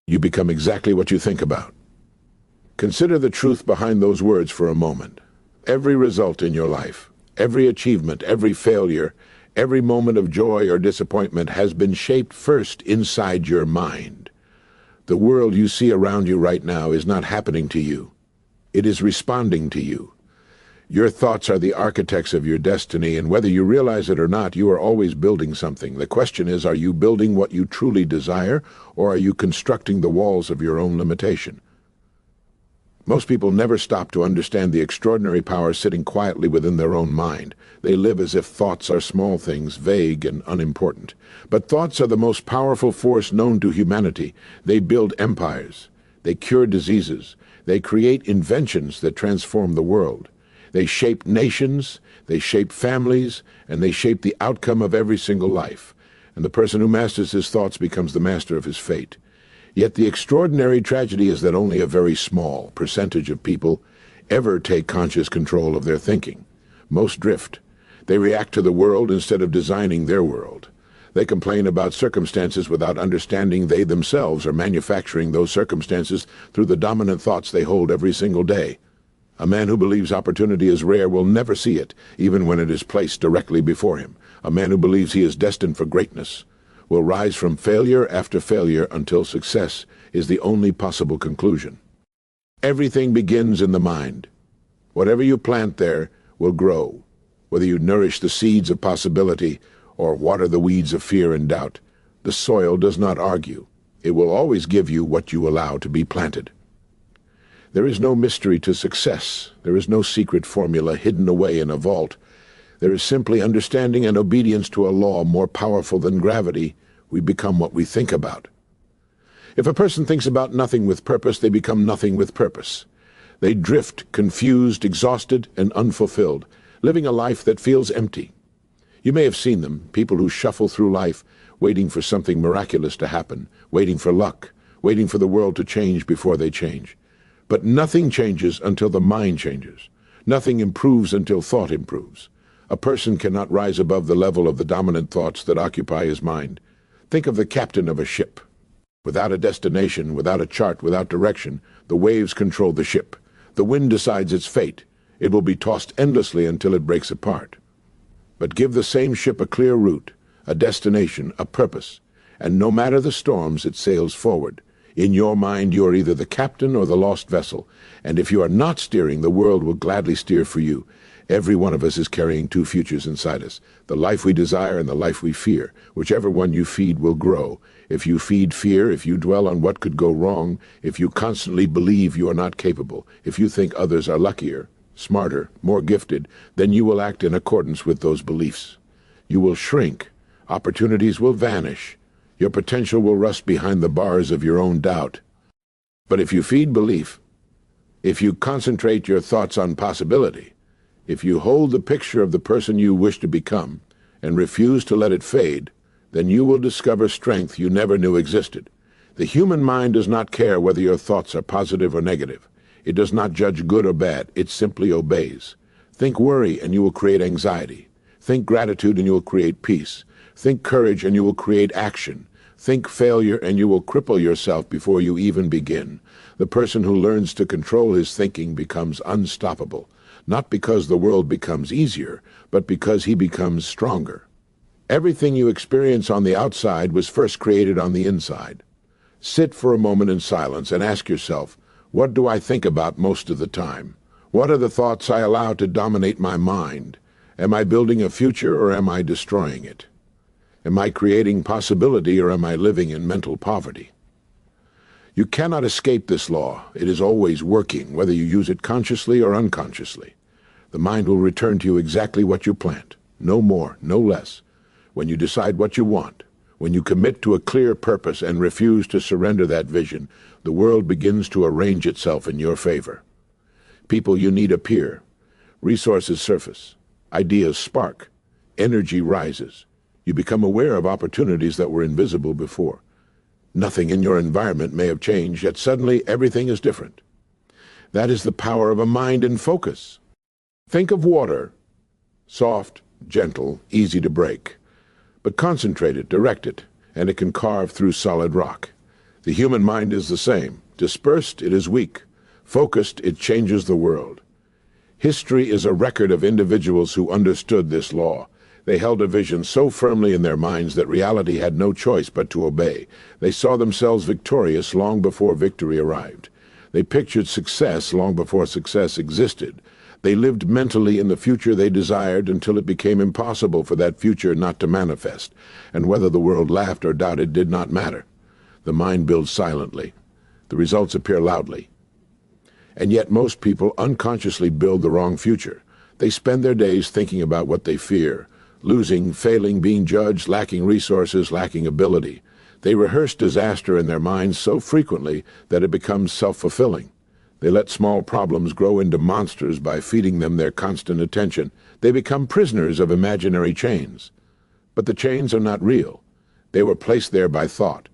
You become exactly what you think about. Consider the truth behind those words for a moment. Every result in your life, every achievement, every failure, every moment of joy or disappointment has been shaped first inside your mind. The world you see around you right now is not happening to you. It is responding to you. Your thoughts are the architects of your destiny, and whether you realize it or not, you are always building something. The question is, are you building what you truly desire, or are you constructing the walls of your own limitation? Most people never stop to understand the extraordinary power sitting quietly within their own mind. They live as if thoughts are small things, vague and unimportant. But thoughts are the most powerful force known to humanity. They build empires. They cure diseases. They create inventions that transform the world. They shape nations, they shape families, and they shape the outcome of every single life. And the person who masters his thoughts becomes the master of his fate. Yet the extraordinary tragedy is that only a very small percentage of people ever take conscious control of their thinking. Most drift. They react to the world instead of designing their world. They complain about circumstances without understanding they themselves are manufacturing those circumstances through the dominant thoughts they hold every single day. A man who believes opportunity is rare will never see it, even when it is placed directly before him. A man who believes he is destined for greatness will rise from failure after failure until success is the only possible conclusion. Everything begins in the mind. Whatever you plant there will grow, whether you nourish the seeds of possibility or water the weeds of fear and doubt. The soil does not argue. It will always give you what you allow to be planted. There is no mystery to success. There is no secret formula hidden away in a vault. There is simply understanding and obedience to a law more powerful than gravity. We become what we think about. If a person thinks about nothing with purpose, they become nothing with purpose. They drift, confused, exhausted, and unfulfilled, living a life that feels empty. You may have seen them, people who shuffle through life, waiting for something miraculous to happen, waiting for luck, waiting for the world to change before they change. But nothing changes until the mind changes. Nothing improves until thought improves. A person cannot rise above the level of the dominant thoughts that occupy his mind. Think of the captain of a ship. Without a destination, without a chart, without direction, the waves control the ship. The wind decides its fate. It will be tossed endlessly until it breaks apart. But give the same ship a clear route, a destination, a purpose, and no matter the storms, it sails forward. In your mind, you are either the captain or the lost vessel, and if you are not steering, the world will gladly steer for you. Every one of us is carrying two futures inside us, the life we desire and the life we fear. Whichever one you feed will grow. If you feed fear, if you dwell on what could go wrong, if you constantly believe you are not capable, if you think others are luckier, smarter, more gifted, then you will act in accordance with those beliefs. You will shrink. Opportunities will vanish. Your potential will rust behind the bars of your own doubt. But if you feed belief, if you concentrate your thoughts on possibility, if you hold the picture of the person you wish to become and refuse to let it fade, then you will discover strength you never knew existed. The human mind does not care whether your thoughts are positive or negative. It does not judge good or bad. It simply obeys. Think worry and you will create anxiety. Think gratitude and you will create peace. Think courage and you will create action. Think failure and you will cripple yourself before you even begin. The person who learns to control his thinking becomes unstoppable, not because the world becomes easier, but because he becomes stronger. Everything you experience on the outside was first created on the inside. Sit for a moment in silence and ask yourself, what do I think about most of the time? What are the thoughts I allow to dominate my mind? Am I building a future or am I destroying it? Am I creating possibility or am I living in mental poverty? You cannot escape this law. It is always working, whether you use it consciously or unconsciously. The mind will return to you exactly what you plant, no more, no less. When you decide what you want, when you commit to a clear purpose and refuse to surrender that vision, the world begins to arrange itself in your favor. People you need appear. Resources surface. Ideas spark. Energy rises. You become aware of opportunities that were invisible before. Nothing in your environment may have changed, yet suddenly everything is different. That is the power of a mind in focus. Think of water. Soft, gentle, easy to break. But concentrate it, direct it, and it can carve through solid rock. The human mind is the same. Dispersed, it is weak. Focused, it changes the world. History is a record of individuals who understood this law. They held a vision so firmly in their minds that reality had no choice but to obey. They saw themselves victorious long before victory arrived. They pictured success long before success existed. They lived mentally in the future they desired until it became impossible for that future not to manifest, and whether the world laughed or doubted did not matter. The mind builds silently. The results appear loudly. And yet most people unconsciously build the wrong future. They spend their days thinking about what they fear, losing, failing, being judged, lacking resources, lacking ability. They rehearse disaster in their minds so frequently that it becomes self-fulfilling. They let small problems grow into monsters by feeding them their constant attention. They become prisoners of imaginary chains. But the chains are not real. They were placed there by thought.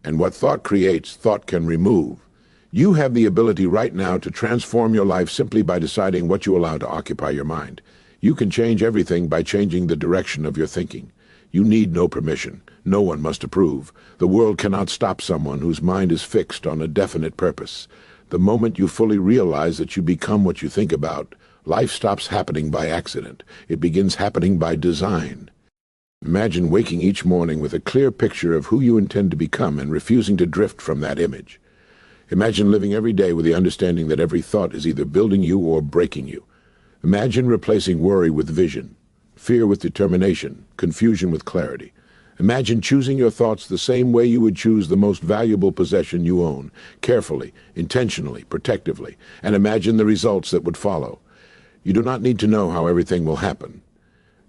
And what thought creates, thought can remove. You have the ability right now to transform your life simply by deciding what you allow to occupy your mind. You can change everything by changing the direction of your thinking. You need no permission. No one must approve. The world cannot stop someone whose mind is fixed on a definite purpose. The moment you fully realize that you become what you think about, life stops happening by accident. It begins happening by design. Imagine waking each morning with a clear picture of who you intend to become and refusing to drift from that image. Imagine living every day with the understanding that every thought is either building you or breaking you. Imagine replacing worry with vision, fear with determination, confusion with clarity. Imagine choosing your thoughts the same way you would choose the most valuable possession you own, carefully, intentionally, protectively, and imagine the results that would follow. You do not need to know how everything will happen.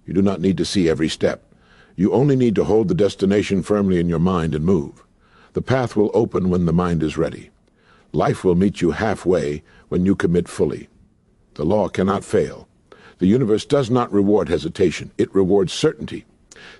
You do not need to see every step. You only need to hold the destination firmly in your mind and move. The path will open when the mind is ready. Life will meet you halfway when you commit fully. The law cannot fail. The universe does not reward hesitation. It rewards certainty.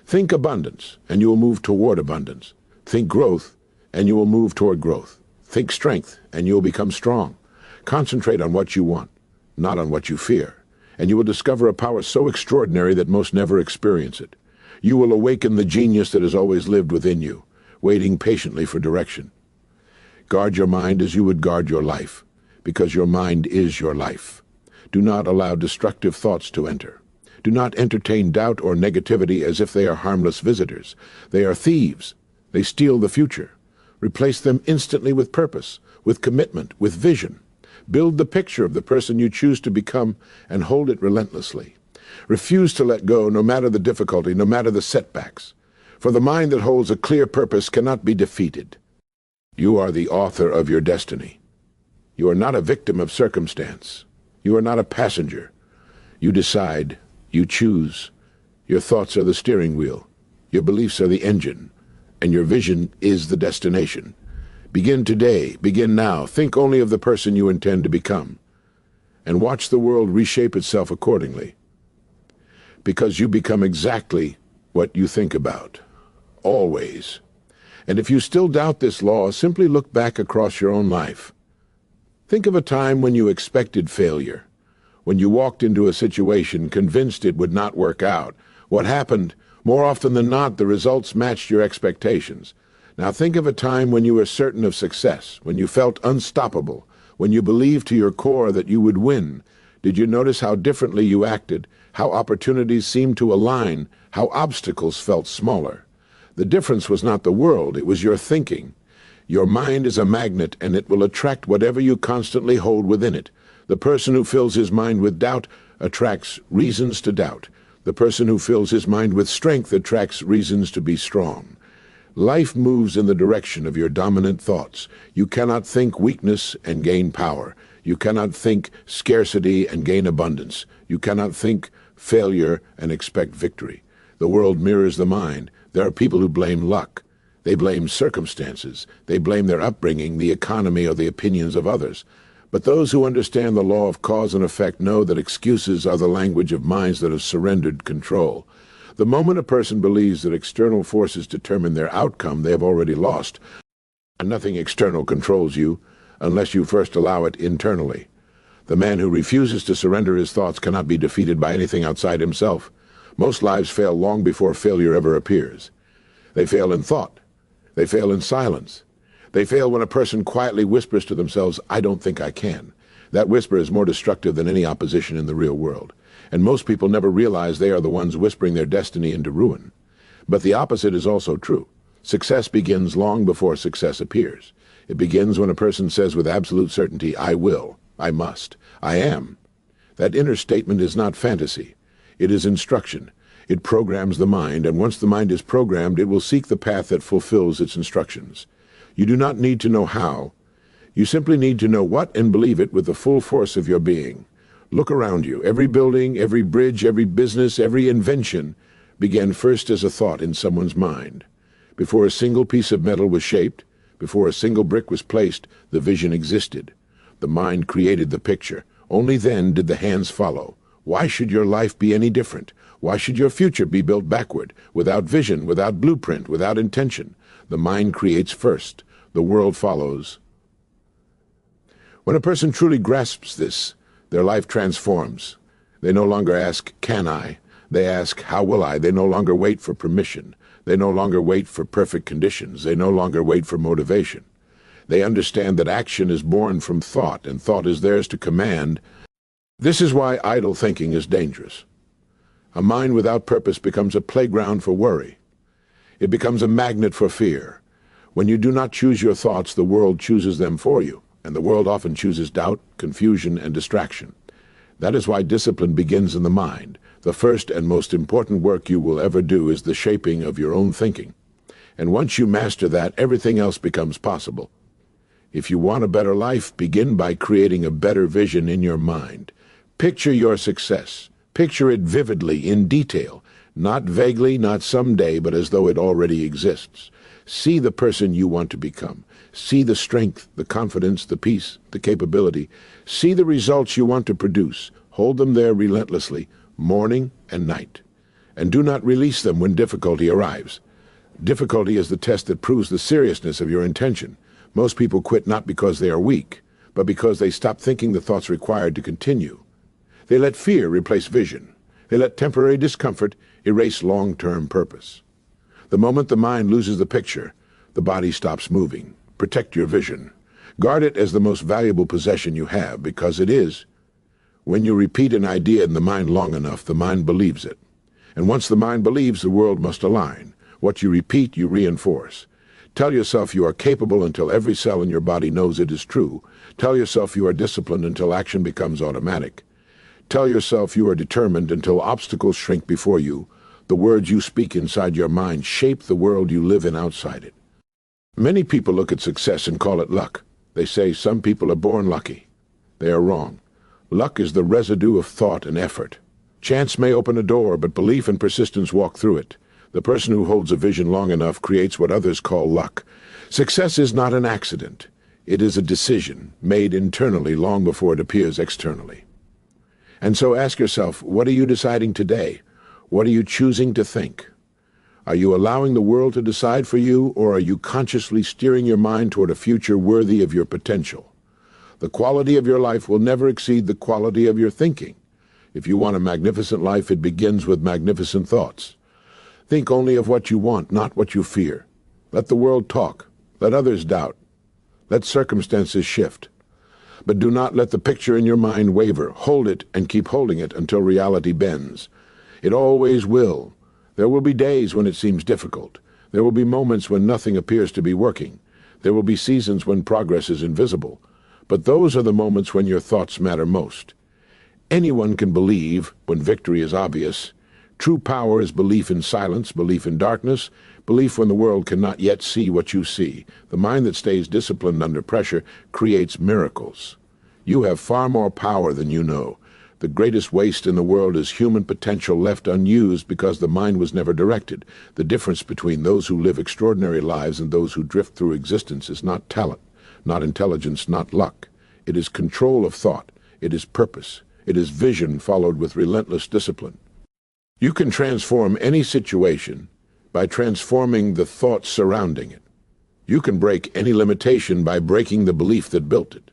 Think abundance, and you will move toward abundance. Think growth, and you will move toward growth. Think strength, and you will become strong. Concentrate on what you want, not on what you fear, and you will discover a power so extraordinary that most never experience it. You will awaken the genius that has always lived within you, waiting patiently for direction. Guard your mind as you would guard your life, because your mind is your life. Do not allow destructive thoughts to enter. Do not entertain doubt or negativity as if they are harmless visitors. They are thieves. They steal the future. Replace them instantly with purpose, with commitment, with vision. Build the picture of the person you choose to become and hold it relentlessly. Refuse to let go no matter the difficulty, no matter the setbacks. For the mind that holds a clear purpose cannot be defeated. You are the author of your destiny. You are not a victim of circumstance. You are not a passenger. You decide. You choose. Your thoughts are the steering wheel. Your beliefs are the engine. And your vision is the destination. Begin today. Begin now. Think only of the person you intend to become. And watch the world reshape itself accordingly. Because you become exactly what you think about. Always. And if you still doubt this law, simply look back across your own life. Think of a time when you expected failure. When you walked into a situation convinced it would not work out. What happened? More often than not, the results matched your expectations. Now think of a time when you were certain of success, when you felt unstoppable, when you believed to your core that you would win. Did you notice how differently you acted, how opportunities seemed to align, how obstacles felt smaller? The difference was not the world, it was your thinking. Your mind is a magnet, and it will attract whatever you constantly hold within it. The person who fills his mind with doubt attracts reasons to doubt. The person who fills his mind with strength attracts reasons to be strong. Life moves in the direction of your dominant thoughts. You cannot think weakness and gain power. You cannot think scarcity and gain abundance. You cannot think failure and expect victory. The world mirrors the mind. There are people who blame luck. They blame circumstances. They blame their upbringing, the economy, or the opinions of others. But those who understand the law of cause and effect know that excuses are the language of minds that have surrendered control. The moment a person believes that external forces determine their outcome, they have already lost. And nothing external controls you unless you first allow it internally. The man who refuses to surrender his thoughts cannot be defeated by anything outside himself. Most lives fail long before failure ever appears. They fail in thought. They fail in silence. They fail when a person quietly whispers to themselves, "I don't think I can." That whisper is more destructive than any opposition in the real world. And most people never realize they are the ones whispering their destiny into ruin. But the opposite is also true. Success begins long before success appears. It begins when a person says with absolute certainty, "I will, I must, I am." That inner statement is not fantasy. It is instruction. It programs the mind, and once the mind is programmed, it will seek the path that fulfills its instructions. You do not need to know how. You simply need to know what and believe it with the full force of your being. Look around you. Every building, every bridge, every business, every invention began first as a thought in someone's mind. Before a single piece of metal was shaped, before a single brick was placed, the vision existed. The mind created the picture. Only then did the hands follow. Why should your life be any different? Why should your future be built backward, without vision, without blueprint, without intention? The mind creates first. The world follows. When a person truly grasps this, their life transforms. They no longer ask, "Can I?" They ask, "How will I?" They no longer wait for permission. They no longer wait for perfect conditions. They no longer wait for motivation. They understand that action is born from thought, and thought is theirs to command. This is why idle thinking is dangerous. A mind without purpose becomes a playground for worry. It becomes a magnet for fear. When you do not choose your thoughts, the world chooses them for you, and the world often chooses doubt, confusion, and distraction. That is why discipline begins in the mind. The first and most important work you will ever do is the shaping of your own thinking. And once you master that, everything else becomes possible. If you want a better life, begin by creating a better vision in your mind. Picture your success. Picture it vividly, in detail, not vaguely, not someday, but as though it already exists. See the person you want to become. See the strength, the confidence, the peace, the capability. See the results you want to produce. Hold them there relentlessly, morning and night. And do not release them when difficulty arrives. Difficulty is the test that proves the seriousness of your intention. Most people quit not because they are weak, but because they stop thinking the thoughts required to continue. They let fear replace vision. They let temporary discomfort erase long-term purpose. The moment the mind loses the picture, the body stops moving. Protect your vision. Guard it as the most valuable possession you have, because it is. When you repeat an idea in the mind long enough, the mind believes it. And once the mind believes, the world must align. What you repeat, you reinforce. Tell yourself you are capable until every cell in your body knows it is true. Tell yourself you are disciplined until action becomes automatic. Tell yourself you are determined until obstacles shrink before you. The words you speak inside your mind shape the world you live in outside it. Many people look at success and call it luck. They say some people are born lucky. They are wrong. Luck is the residue of thought and effort. Chance may open a door, but belief and persistence walk through it. The person who holds a vision long enough creates what others call luck. Success is not an accident. It is a decision made internally long before it appears externally. And so ask yourself, what are you deciding today? What are you choosing to think? Are you allowing the world to decide for you, or are you consciously steering your mind toward a future worthy of your potential? The quality of your life will never exceed the quality of your thinking. If you want a magnificent life, it begins with magnificent thoughts. Think only of what you want, not what you fear. Let the world talk. Let others doubt. Let circumstances shift. But do not let the picture in your mind waver. Hold it and keep holding it until reality bends. It always will. There will be days when it seems difficult. There will be moments when nothing appears to be working. There will be seasons when progress is invisible. But those are the moments when your thoughts matter most. Anyone can believe when victory is obvious. True power is belief in silence, belief in darkness, belief when the world cannot yet see what you see. The mind that stays disciplined under pressure creates miracles. You have far more power than you know. The greatest waste in the world is human potential left unused because the mind was never directed. The difference between those who live extraordinary lives and those who drift through existence is not talent, not intelligence, not luck. It is control of thought. It is purpose. It is vision followed with relentless discipline. You can transform any situation by transforming the thoughts surrounding it. You can break any limitation by breaking the belief that built it.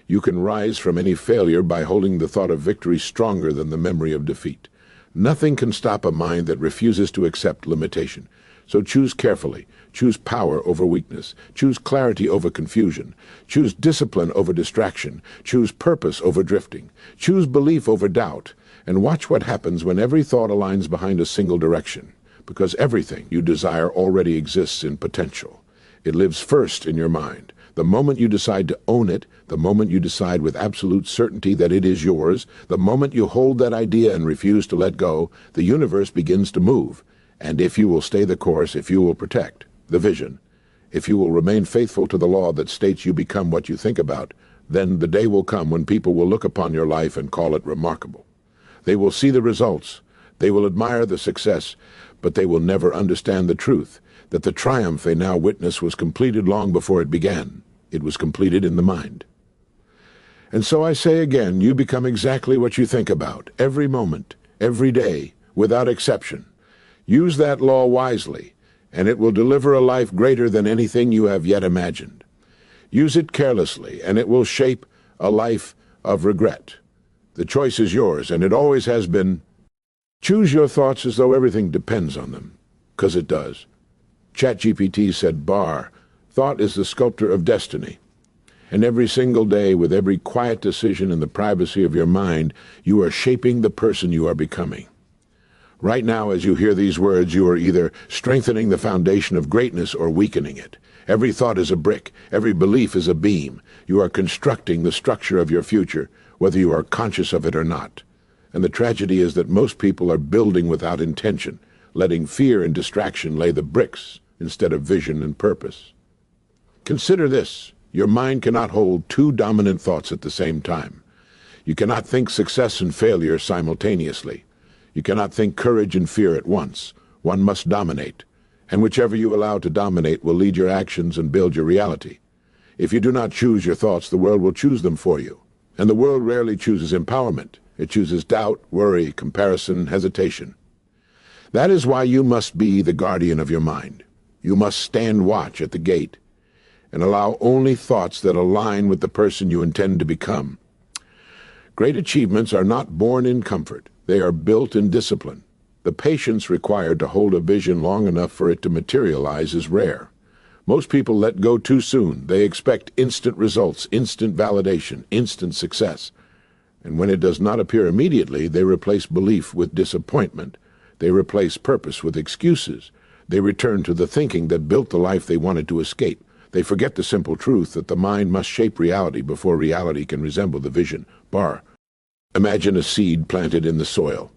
You can rise from any failure by holding the thought of victory stronger than the memory of defeat. Nothing can stop a mind that refuses to accept limitation. So choose carefully. Choose power over weakness. Choose clarity over confusion. Choose discipline over distraction. Choose purpose over drifting. Choose belief over doubt. And watch what happens when every thought aligns behind a single direction. Because everything you desire already exists in potential. It lives first in your mind. The moment you decide to own it, the moment you decide with absolute certainty that it is yours, the moment you hold that idea and refuse to let go, the universe begins to move. And if you will stay the course, if you will protect the vision, if you will remain faithful to the law that states you become what you think about, then the day will come when people will look upon your life and call it remarkable. They will see the results. They will admire the success, but they will never understand the truth, that the triumph they now witness was completed long before it began. It was completed in the mind. And so I say again, you become exactly what you think about, every moment, every day, without exception. Use that law wisely, and it will deliver a life greater than anything you have yet imagined. Use it carelessly, and it will shape a life of regret. The choice is yours, and it always has been. Choose your thoughts as though everything depends on them, 'cause it does. ChatGPT said, thought is the sculptor of destiny. And every single day, with every quiet decision in the privacy of your mind, you are shaping the person you are becoming. Right now, as you hear these words, you are either strengthening the foundation of greatness or weakening it. Every thought is a brick. Every belief is a beam. You are constructing the structure of your future, whether you are conscious of it or not. And the tragedy is that most people are building without intention, letting fear and distraction lay the bricks instead of vision and purpose. Consider this. Your mind cannot hold two dominant thoughts at the same time. You cannot think success and failure simultaneously. You cannot think courage and fear at once. One must dominate. And whichever you allow to dominate will lead your actions and build your reality. If you do not choose your thoughts, the world will choose them for you. And the world rarely chooses empowerment. It chooses doubt, worry, comparison, hesitation. That is why you must be the guardian of your mind. You must stand watch at the gate and allow only thoughts that align with the person you intend to become. Great achievements are not born in comfort. They are built in discipline. The patience required to hold a vision long enough for it to materialize is rare. Most people let go too soon. They expect instant results, instant validation, instant success. And when it does not appear immediately, they replace belief with disappointment. They replace purpose with excuses. They return to the thinking that built the life they wanted to escape. They forget the simple truth that the mind must shape reality before reality can resemble the vision. Imagine a seed planted in the soil.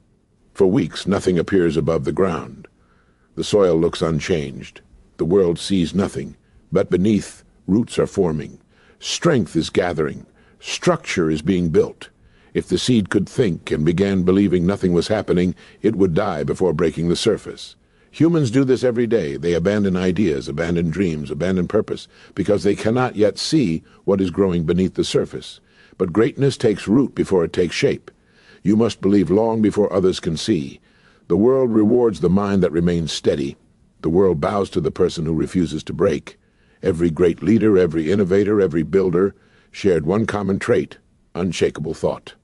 For weeks, nothing appears above the ground. The soil looks unchanged. The world sees nothing, but beneath, roots are forming. Strength is gathering. Structure is being built. If the seed could think and began believing nothing was happening, it would die before breaking the surface. Humans do this every day. They abandon ideas, abandon dreams, abandon purpose, because they cannot yet see what is growing beneath the surface. But greatness takes root before it takes shape. You must believe long before others can see. The world rewards the mind that remains steady. The world bows to the person who refuses to break. Every great leader, every innovator, every builder shared one common trait: unshakable thought.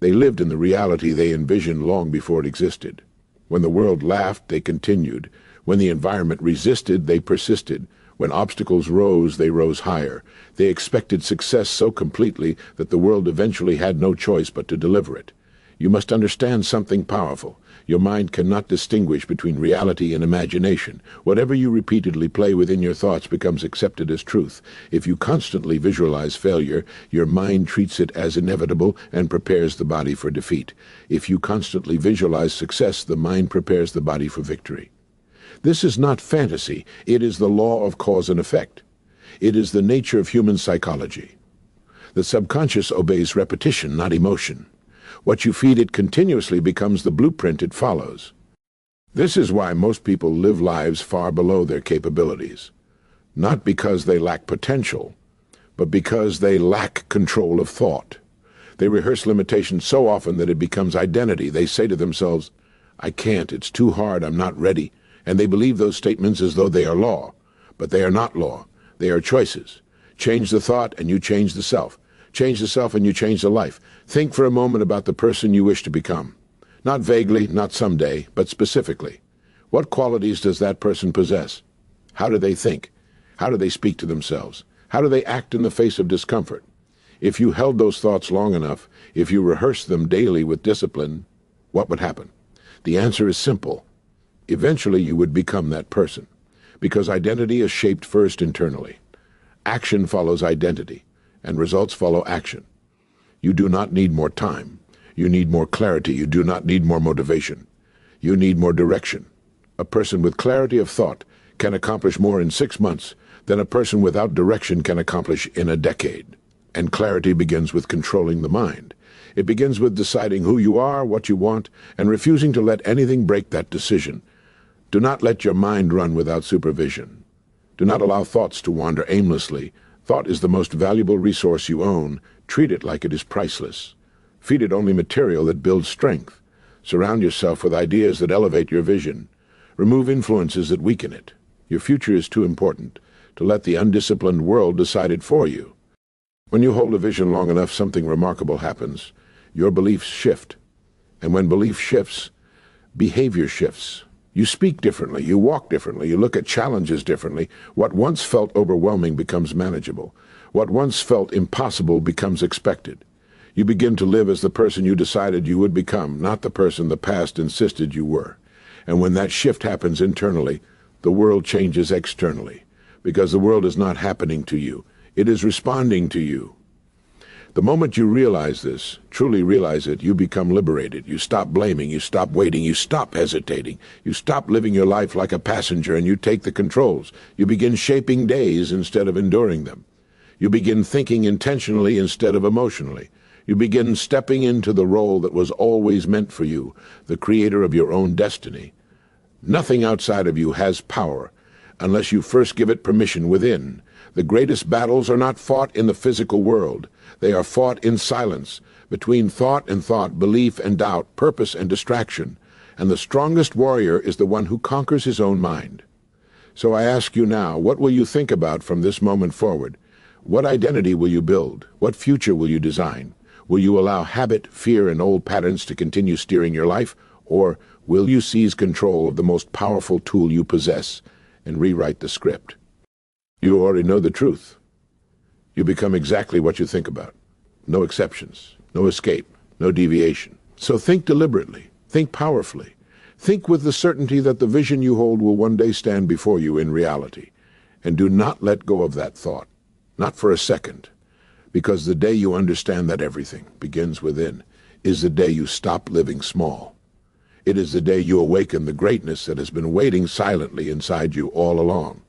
They lived in the reality they envisioned long before it existed. When the world laughed, they continued. When the environment resisted, they persisted. When obstacles rose, they rose higher. They expected success so completely that the world eventually had no choice but to deliver it. You must understand something powerful. Your mind cannot distinguish between reality and imagination. Whatever you repeatedly play within your thoughts becomes accepted as truth. If you constantly visualize failure, your mind treats it as inevitable and prepares the body for defeat. If you constantly visualize success, the mind prepares the body for victory. This is not fantasy. It is the law of cause and effect. It is the nature of human psychology. The subconscious obeys repetition, not emotion. What you feed it continuously becomes the blueprint it follows. This is why most people live lives far below their capabilities. Not because they lack potential, but because they lack control of thought. They rehearse limitations so often that it becomes identity. They say to themselves, "I can't, it's too hard, I'm not ready." And they believe those statements as though they are law. But they are not law. They are choices. Change the thought and you change the self. Change the self and you change the life. Think for a moment about the person you wish to become. Not vaguely, not someday, but specifically. What qualities does that person possess? How do they think? How do they speak to themselves? How do they act in the face of discomfort? If you held those thoughts long enough, if you rehearsed them daily with discipline, what would happen? The answer is simple. Eventually you would become that person, because identity is shaped first internally. Action follows identity, and results follow action. You do not need more time. You need more clarity. You do not need more motivation. You need more direction. A person with clarity of thought can accomplish more in 6 months than a person without direction can accomplish in a decade. And clarity begins with controlling the mind. It begins with deciding who you are, what you want, and refusing to let anything break that decision. Do not let your mind run without supervision. Do not allow thoughts to wander aimlessly. Thought is the most valuable resource you own. Treat it like it is priceless. Feed it only material that builds strength. Surround yourself with ideas that elevate your vision. Remove influences that weaken it. Your future is too important to let the undisciplined world decide it for you. When you hold a vision long enough, something remarkable happens. Your beliefs shift. And when belief shifts, behavior shifts. You speak differently, you walk differently, you look at challenges differently. What once felt overwhelming becomes manageable. What once felt impossible becomes expected. You begin to live as the person you decided you would become, not the person the past insisted you were. And when that shift happens internally, the world changes externally, because the world is not happening to you. It is responding to you. The moment you realize this, truly realize it, you become liberated. You stop blaming, you stop waiting, you stop hesitating. You stop living your life like a passenger and you take the controls. You begin shaping days instead of enduring them. You begin thinking intentionally instead of emotionally. You begin stepping into the role that was always meant for you, the creator of your own destiny. Nothing outside of you has power unless you first give it permission within. The greatest battles are not fought in the physical world. They are fought in silence, between thought and thought, belief and doubt, purpose and distraction. And the strongest warrior is the one who conquers his own mind. So I ask you now, what will you think about from this moment forward? What identity will you build? What future will you design? Will you allow habit, fear, and old patterns to continue steering your life? Or will you seize control of the most powerful tool you possess and rewrite the script? You already know the truth. You become exactly what you think about. No exceptions, no escape, no deviation. So think deliberately, think powerfully. Think with the certainty that the vision you hold will one day stand before you in reality. And do not let go of that thought, not for a second, because the day you understand that everything begins within is the day you stop living small. It is the day you awaken the greatness that has been waiting silently inside you all along.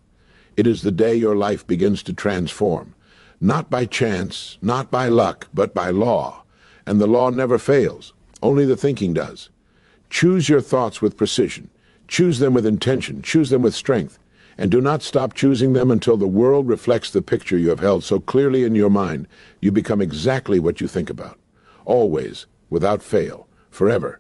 It is the day your life begins to transform, not by chance, not by luck, but by law. And the law never fails. Only the thinking does. Choose your thoughts with precision. Choose them with intention. Choose them with strength. And do not stop choosing them until the world reflects the picture you have held so clearly in your mind. You become exactly what you think about. Always, without fail, forever.